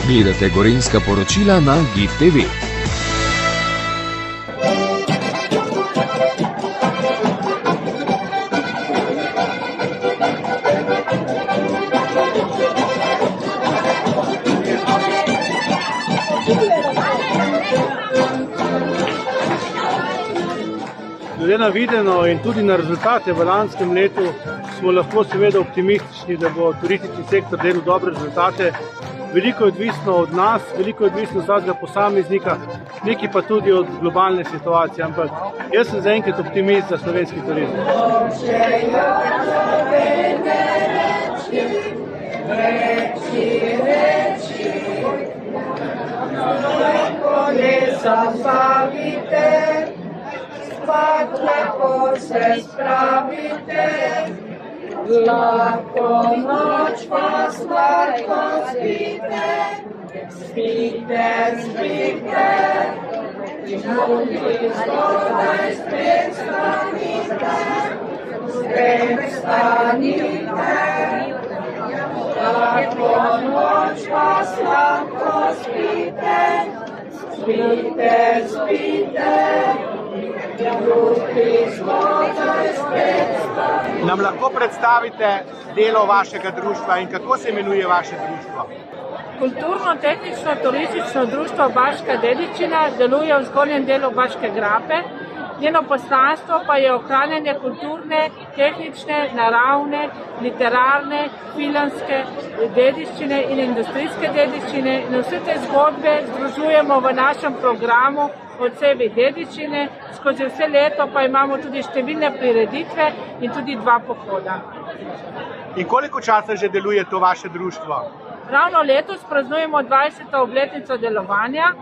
Gledate gorenjska poročila na GIF TV. Glede na videno in tudi na rezultate v lanskem letu smo lahko seveda optimistični, da bo turistični sektor delal dobre rezultate. Veliko je odvisno od nas, veliko je odvisno od vsakega posameznika, nekaj pa tudi od globalne situacije, ampak jaz sem zaenkrat optimist za slovenski turizem. Spat lepo se spravite, lahko noč pa sladko spite, spite, spite, žuli zgodaj spet stanite, lahko noč pa sladko spite, spite, spite. Nam lahko predstavite delo vašega društva in kako se imenuje vaše društvo? Kulturno-tehnično-turistično društvo Baška dediščina deluje v zgornjem delu Baške grape. Njeno poslanstvo pa je ohranjanje kulturne, tehnične, naravne, literarne, filmske dediščine in industrijske dediščine. In vse te zgodbe združujemo v našem programu od sebe dediščine. Skozi vse leto pa imamo tudi številne prireditve in tudi 2 pohoda. In koliko časa že deluje to vaše društvo? Ravno letos praznujemo 20. obletnico delovanja.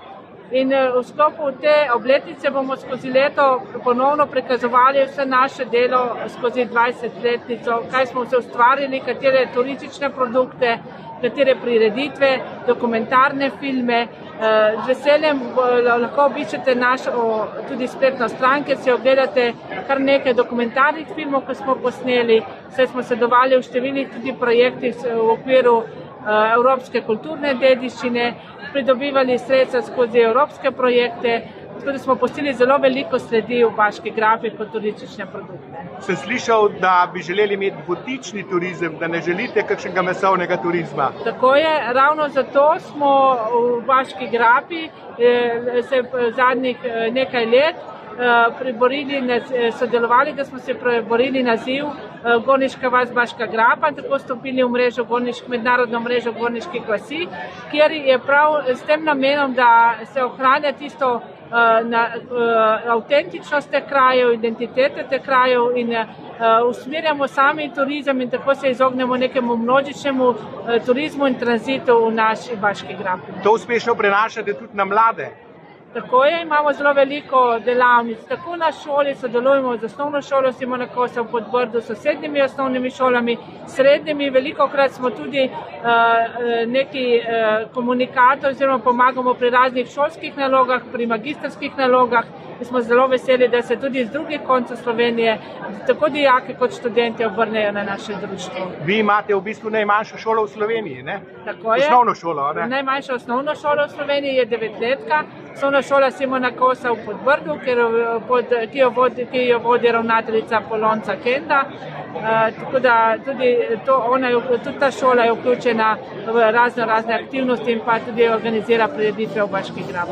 In v sklopu te obletnice bomo skozi leto ponovno prikazovali vse naše delo skozi 20-letnico, kaj smo vse ustvarili, katere turistične produkte, katere prireditve, dokumentarne filme. Z veseljem lahko obiščete našo tudi spletno stran, kjer si ogledate kar nekaj dokumentarnih filmov, ki smo posneli, saj smo sodelovali v številnih tudi projektih v okviru evropske kulturne dediščine, pridobivali sredstva skozi evropske projekte, tako da smo pustili zelo veliko sledi v Baški grapi kot turistične produkte. Sem slišal, da bi želeli imeti butični turizem, da ne želite kakšnega masovnega turizma. Tako je, ravno zato smo v Baški grapi se zadnjih nekaj let sodelovali, da smo se priborili naziv Gorniška vas Baška grapa in tako stopili v mednarodno mrežo gorniških vasi, kjer je prav s tem namenom, da se ohranja tisto avtentičnost teh krajev, identitete teh krajev in usmerjamo sami turizem in tako se izognemo nekemu množičnemu turizmu in tranzitu v naši Baški grapi. To uspešno prenašate tudi na mlade? Tako je, imamo zelo veliko delavnic. Tako na šoli sodelujemo z osnovno šolo Simona Kosa v Podbrdu, sosednjimi osnovnimi šolami, srednjimi. Velikokrat smo tudi neki komunikator oziroma pomagamo pri raznih šolskih nalogah, pri magistrskih nalogah. Mi smo zelo veseli, da se tudi z drugih koncev Slovenije tako dijaki kot študenti obrnejo na naše društvo. Vi imate v bistvu najmanjšo šolo v Sloveniji, ne? Tako je. Osnovno šolo, ne? Najmanjša osnovna šola v Sloveniji je 9-letka. Osnovna šola Simona Kosa v Podbrdu, ki jo vodi ravnateljica Polonca Kenda. Tako da tudi ta šola je vključena v razne aktivnosti in pa tudi organizira prireditve v Baški grapi.